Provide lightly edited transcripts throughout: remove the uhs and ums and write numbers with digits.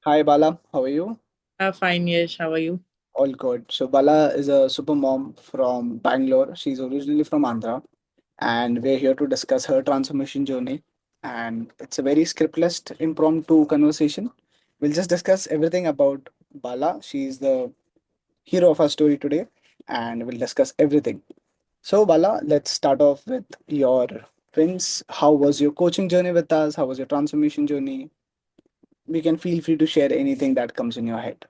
Hi Bala, how are you? Fine, Yash. How are you? All good. So Bala is a super mom from Bangalore. She's originally from Andhra, and we're here to discuss her transformation journey. And it's a very scriptless, impromptu conversation. We'll just discuss everything about Bala. She's the hero of our story today, and we'll discuss everything. So Bala, let's start off with your wins. How was your coaching journey with us? How was your transformation journey? We can feel free to share anything that comes in your head.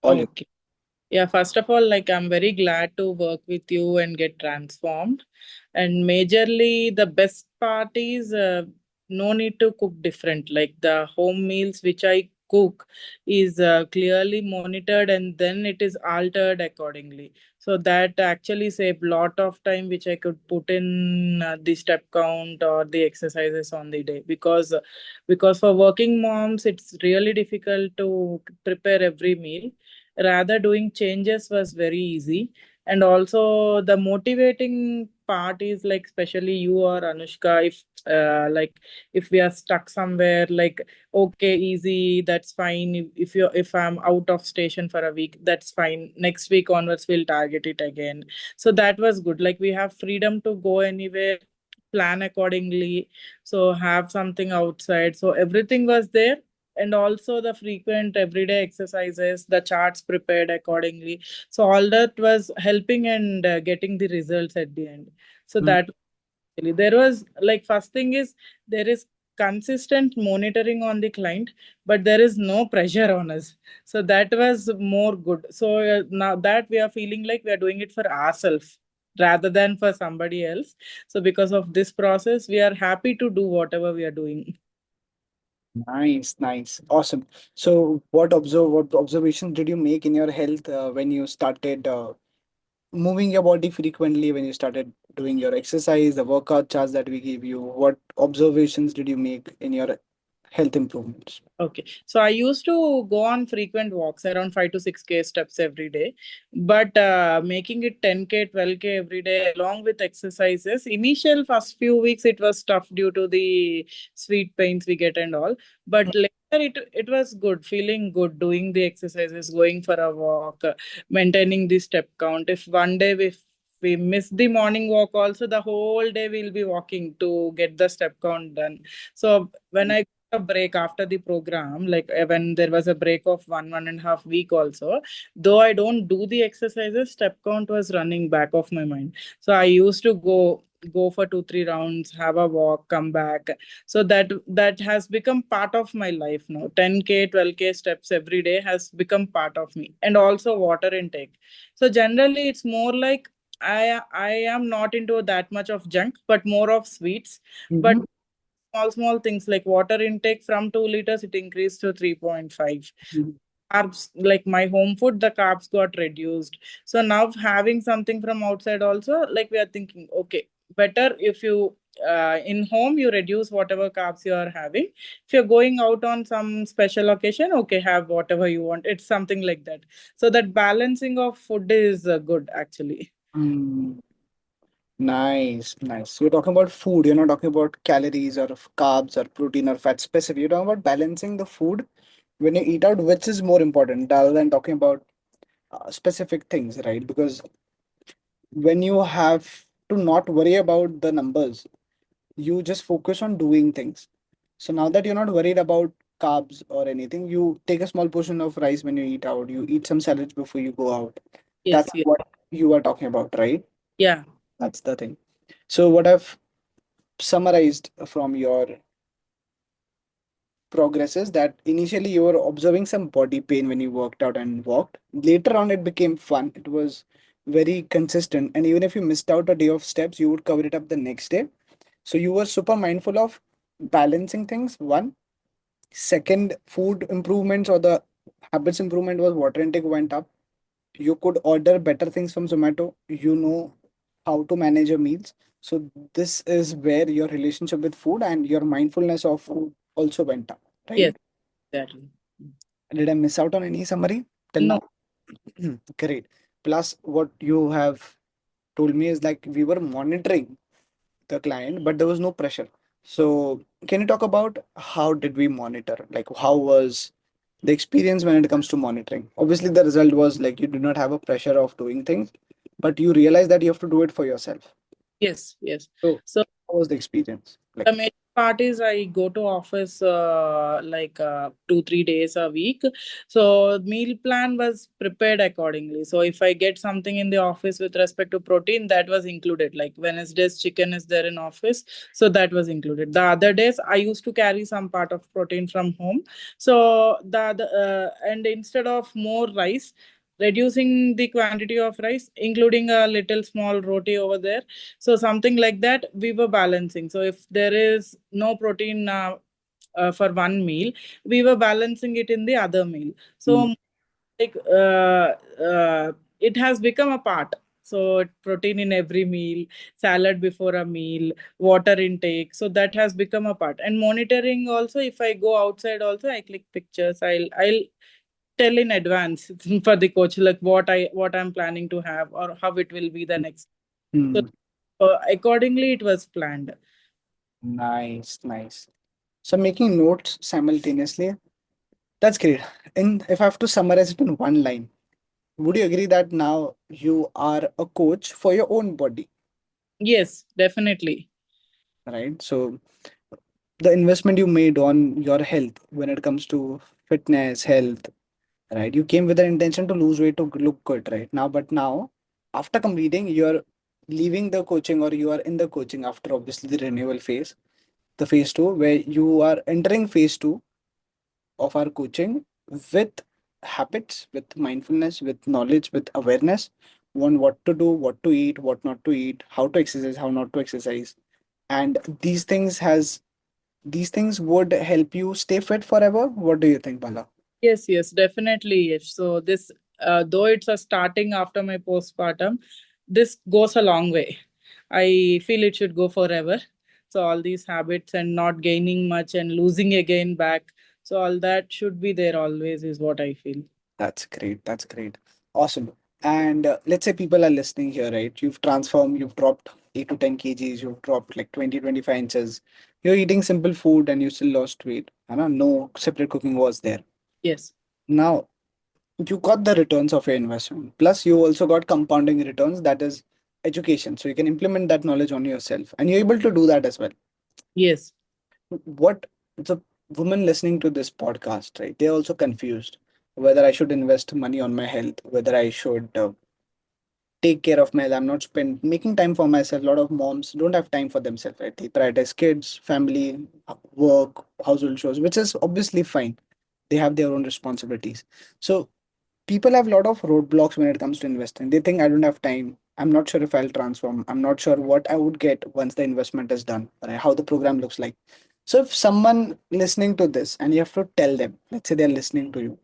All you. Okay. Yeah, first of all, I'm very glad to work with you and get transformed. And majorly, the best part is no need to cook different. Like the home meals which I cook is clearly monitored and then it is altered accordingly. So that actually save lot of time which I could put in the step count or the exercises on the day because for working moms it's really difficult to prepare every meal. Rather doing changes was very easy, and also the motivating part is like especially you or Anushka, if we are stuck somewhere, like okay, easy, that's fine. If I'm out of station for a week, that's fine, next week onwards we'll target it again. So that was good, like we have freedom to go anywhere, plan accordingly, so have something outside, so everything was there. And also the frequent everyday exercises, the charts prepared accordingly, so all that was helping and getting the results at the end. So that there was like first thing is there is consistent monitoring on the client, but there is no pressure on us, so that was more good. So now that we are feeling like we are doing it for ourselves rather than for somebody else, so because of this process we are happy to do whatever we are doing. Nice, nice, awesome. So, what observations did you make in your health when you started moving your body frequently? When you started doing your exercise, the workout charts that we gave you, what observations did you make in your health improvements? Okay. So I used to go on frequent walks around 5 to 6K steps every day, but making it 10K, 12K every day along with exercises. Initial first few weeks it was tough due to the sweet pains we get and all, but later it was good, feeling good, doing the exercises, going for a walk, maintaining the step count. If one day we miss the morning walk also, the whole day we'll be walking to get the step count done. So when I a break after the program, like when there was a break of 1.5 week also, though I don't do the exercises, step count was running back of my mind. So I used to go for 2 3 rounds, have a walk, come back. So that has become part of my life now. 10K, 12K steps every day has become part of me, and also water intake. So generally it's more like I am not into that much of junk, but more of sweets. But Mm-hmm. small things like water intake from 2 liters it increased to 3.5. Carbs, like my home food, the carbs got reduced. So now having something from outside also, like we are thinking, okay, better if you in home you reduce whatever carbs you are having. If you're going out on some special occasion, okay, have whatever you want. It's something like that. So that balancing of food is good actually. Mm, nice, nice. You're talking about food. You're not talking about calories or carbs or protein or fat specific. You're talking about balancing the food when you eat out, which is more important rather than talking about specific things, right? Because when you have to not worry about the numbers, you just focus on doing things. So now that you're not worried about carbs or anything, you take a small portion of rice when you eat out, you eat some salads before you go out. That's Yes, yes. what you are talking about, right? Yeah. That's the thing. So what I've summarized from your progress is that initially you were observing some body pain when you worked out and walked. Later on, it became fun. It was very consistent. And even if you missed out a day of steps, you would cover it up the next day. So you were super mindful of balancing things. One. Second, food improvements or the habits improvement was water intake went up. You could order better things from Zomato. You know how to manage your meals. So this is where your relationship with food and your mindfulness of food also went up, Yes, right? exactly. Did I miss out on any summary till No. now? Great. Plus, what you have told me is like we were monitoring the client, but there was no pressure. So, can you talk about how did we monitor? Like, how was the experience when it comes to monitoring? Obviously, the result was like you do not have a pressure of doing things, but you realize that you have to do it for yourself. Yes, yes. So, So how was the experience? the Like, major part is I go to office 2-3 days a week. So meal plan was prepared accordingly. So if I get something in the office with respect to protein, that was included. Like Wednesdays, chicken is there in office, so that was included. The other days, I used to carry some part of protein from home. So and instead of more rice, reducing the quantity of rice, including a little small roti over there, so something like that we were balancing. So if there is no protein for one meal, we were balancing it in the other meal. mm, So like it has become a part. So protein in every meal, salad before a meal, water intake, so that has become a part. And monitoring also, if I go outside also, I click pictures. I'll tell in advance for the coach like what I'm planning to have or how it will be the next. So mm, accordingly it was planned. nice, nice. So making notes simultaneously, that's great. And if I have to summarize it in one line, would you agree that now you are a coach for your own body, Yes, definitely. right? So the investment you made on your health when it comes to fitness, health, right? You came with an intention to lose weight to look good, right? Now, but now, after completing, you're leaving the coaching or you are in the coaching after obviously the renewal phase, the phase two, where you are entering phase two of our coaching with habits, with mindfulness, with knowledge, with awareness on what to do, what to eat, what not to eat, how to exercise, how not to exercise. And these things would help you stay fit forever. What do you think, Bala? Yes, yes, definitely. Yes. So this, though it's a starting after my postpartum, this goes a long way. I feel it should go forever. So all these habits and not gaining much and losing again back. So all that should be there always is what I feel. That's great. That's great. Awesome. And let's say people are listening here, right? You've transformed, you've dropped 8 to 10 kgs, you've dropped like 20, 25 inches. You're eating simple food and you still lost weight. I know no separate cooking was there. Yes. Now, you got the returns of your investment. Plus, you also got compounding returns, that is education. So you can implement that knowledge on yourself. And you're able to do that as well. Yes. What the women listening to this podcast, right? They're also confused whether I should invest money on my health, whether I should take care of my health. I'm not spend making time for myself. A lot of moms don't have time for themselves, right? They prioritize kids, family, work, household chores, which is obviously fine. They have their own responsibilities. So people have a lot of roadblocks when it comes to investing. They think I don't have time. I'm not sure if I'll transform. I'm not sure what I would get once the investment is done, right? How the program looks like. So if someone listening to this and you have to tell them, let's say they're listening to you,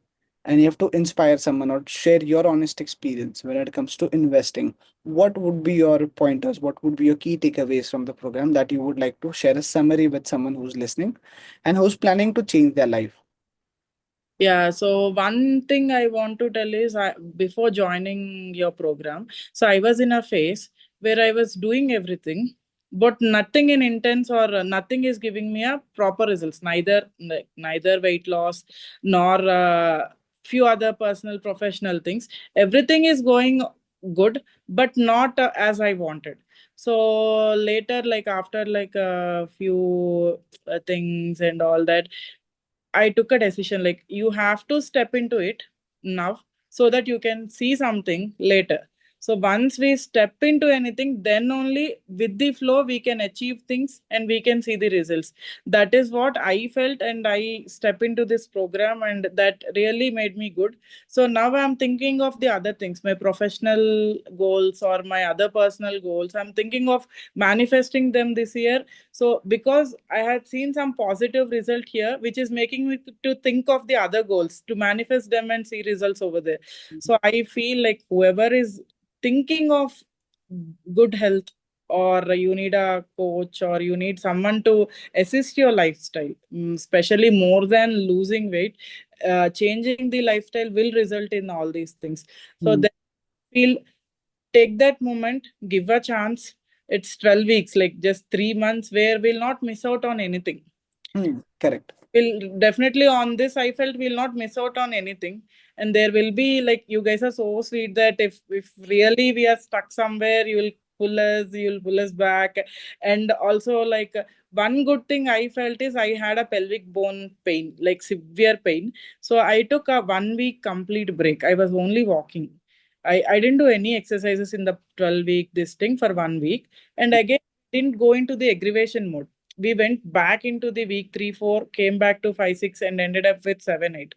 and you have to inspire someone or share your honest experience when it comes to investing, what would be your pointers? What would be your key takeaways from the program that you would like to share a summary with someone who's listening and who's planning to change their life? Yeah, so one thing I want to tell is before joining your program, so I was in a phase where I was doing everything, but nothing in intense or nothing is giving me a proper results. Neither weight loss nor few other personal professional things. Everything is going good, but not as I wanted. So later, like after like a few things and all that, I took a decision like you have to step into it now so that you can see something later. So once we step into anything, then only with the flow we can achieve things and we can see the results. That is what I felt, and I step into this program, and that really made me good. So now I'm thinking of the other things, my professional goals or my other personal goals. I'm thinking of manifesting them this year, so because I had seen some positive result here, which is making me to think of the other goals, to manifest them and see results over there. So I feel like whoever is thinking of good health, or you need a coach, or you need someone to assist your lifestyle, especially more than losing weight, changing the lifestyle will result in all these things. So Mm, then feel, take that moment, give a chance. It's 12 weeks, like just 3 months where we'll not miss out on anything. correct. We'll definitely on this. I felt we'll not miss out on anything, and there will be like you guys are so sweet that if really we are stuck somewhere, you'll pull us back, and also like one good thing I felt is I had a pelvic bone pain, like severe pain. So I took a 1 week complete break. I was only walking. I didn't do any exercises in the 12 week this thing for 1 week, and again didn't go into the aggravation mode. We went back into the week 3 4, came back to 5 6, and ended up with 7 8.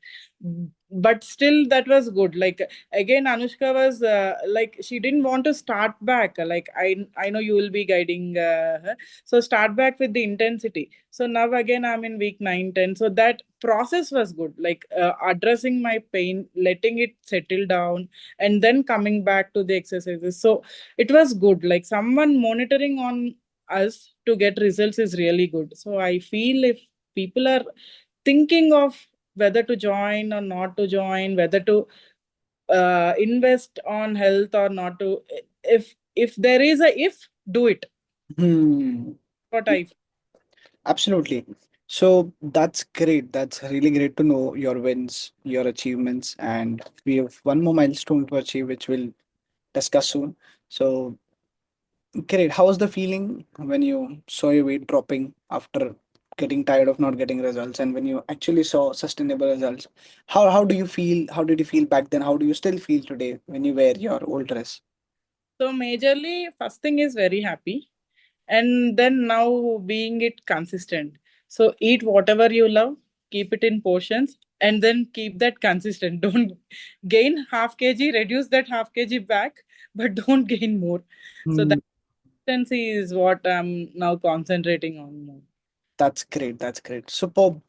But still that was good. Like again Anushka was like she didn't want to start back. Like I know you will be guiding her, so start back with the intensity. So now again I'm in week 9 10. So that process was good, like addressing my pain, letting it settle down, and then coming back to the exercises. So it was good, like someone monitoring on us to get results is really good. So I feel if people are thinking of whether to join or not to join, whether to invest on health or not to, if there is a if, do it. Hmm. What I Absolutely. So that's great. That's really great to know your wins, your achievements, and we have one more milestone to achieve, which we'll discuss soon. So great. How was the feeling when you saw your weight dropping after getting tired of not getting results, and when you actually saw sustainable results? How do you feel? How did you feel back then? How do you still feel today when you wear your old dress? so majorly first thing is very happy, and then now being it consistent. So eat whatever you love, keep it in portions, and then keep that consistent. Don't gain half kg, reduce that half kg back, but don't gain more. So Hmm. consistency is what I'm now concentrating on more. That's great. That's great. Superb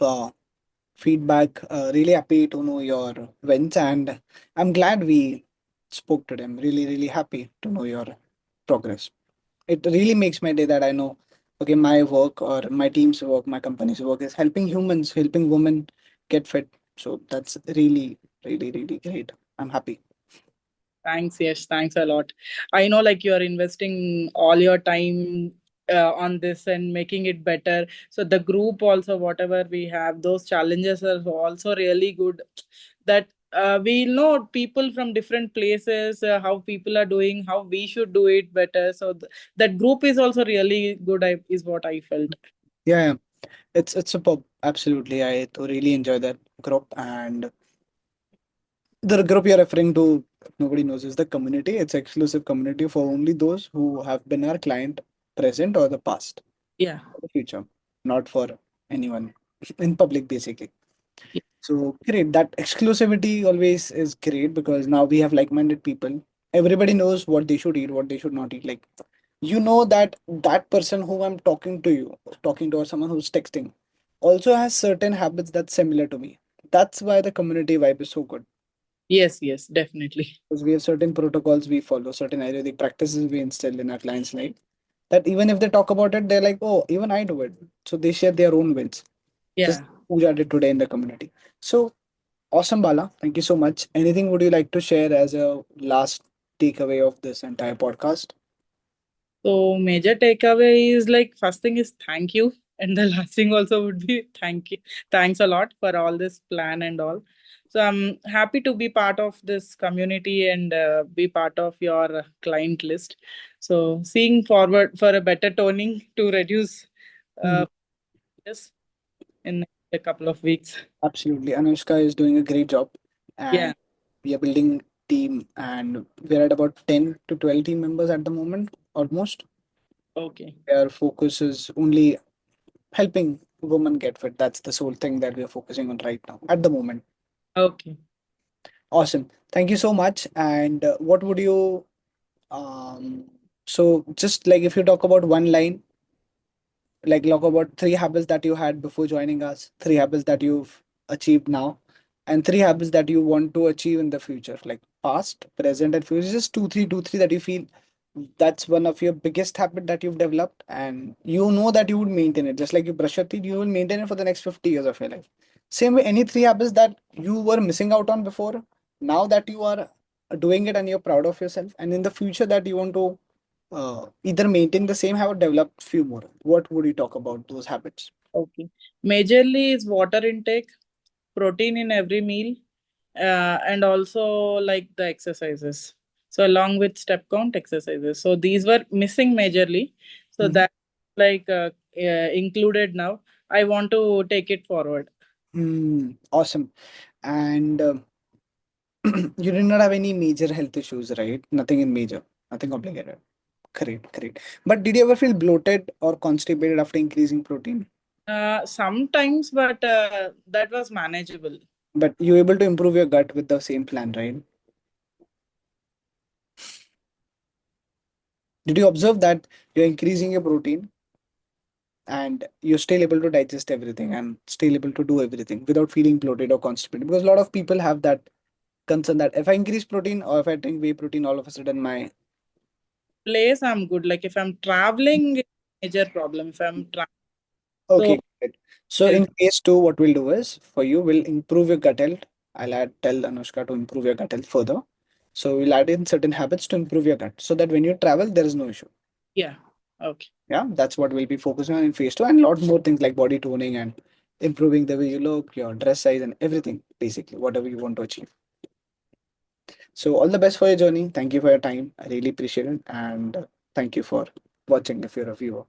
feedback. Really happy to know your wins, and I'm glad we spoke to them. Really, really happy to know your progress. It really makes my day that I know, okay, my work or my team's work, my company's work is helping humans, helping women get fit. So that's really, really, really great. I'm happy. Thanks, yes, thanks a lot. I know like you are investing all your time on this and making it better. So the group also, whatever we have, those challenges are also really good. That we know people from different places, how people are doing, how we should do it better. So that group is also really good. Is what I felt. Yeah, yeah. It's superb. Absolutely. I to really enjoy that group, and the group you're referring to, if nobody knows, is the community. It's exclusive community for only those who have been our client present or the past Yeah. or the future, not for anyone in public basically. Yeah. So great. That exclusivity always is great because now we have like-minded people. Everybody knows what they should eat, what they should not eat. Like you know that that person who I'm talking to, or someone who's texting, also has certain habits that's similar to me. That's why the community vibe is so good. Yes, yes, definitely. Because we have certain protocols we follow, certain Ayurvedic practices we instill in our clients' life. That even if they talk about it, they're like, oh, even I do it. So they share their own wins. Just Yeah. Pooja did today in the community. So awesome, Bala. Thank you so much. Anything would you like to share as a last takeaway of this entire podcast? So major takeaway is like first thing is thank you, and the last thing also would be thank you. Thanks a lot for all this plan and all. So I'm happy to be part of this community and be part of your client list. So seeing forward for a better toning to reduce Mhm. this in a couple of weeks. Absolutely. Anushka is doing a great job, Yeah. and we are building team, and we're at about 10 to 12 team members at the moment, almost. Okay. Our focus is only helping women get fit. That's the sole thing that we are focusing on right now at the moment. Okay. Awesome. Thank you so much. And what would you, um, so just like if you talk about one line, like talk about three habits that you had before joining us, three habits that you've achieved now, and three habits that you want to achieve in the future, like past, present, and future. Just two, three that you feel that's one of your biggest habit that you've developed, and you know that you would maintain it. Just like you brush your teeth, you will maintain it for the next 50 years of your life. Same way, any three habits that you were missing out on before, now that you are doing it and you're proud of yourself, and in the future that you want to either maintain the same habit, develop few more. What would you talk about those habits? Okay. Majorly is water intake, protein in every meal, and also like the exercises. So along with step count exercises. So these were missing majorly. So Mhm. that like included now. I want to take it forward. Awesome. And you did not have any major health issues, right? Nothing in major, nothing complicated. Great, great. But did you ever feel bloated or constipated after increasing protein? Sometimes, but that was manageable. But you were able to improve your gut with the same plan, right? Did you observe that you're increasing your protein and you're still able to digest everything and still able to do everything without feeling bloated or constipated? Because a lot of people have that concern that if I increase protein or if I drink whey protein, all of a sudden my Place I'm good. Like if I'm traveling, it's a major problem. If I'm traveling, so okay, good. So health. in phase two, what we'll do is for you, we'll improve your gut health. Tell Anushka to improve your gut health further. So we'll add in certain habits to improve your gut so that when you travel, there is no issue. Yeah. Okay. Yeah, that's what we'll be focusing on in phase two, and a lot more things like body toning and improving the way you look, your dress size, and everything, basically, whatever you want to achieve. So all the best for your journey. Thank you for your time. I really appreciate it. And thank you for watching if you're a viewer.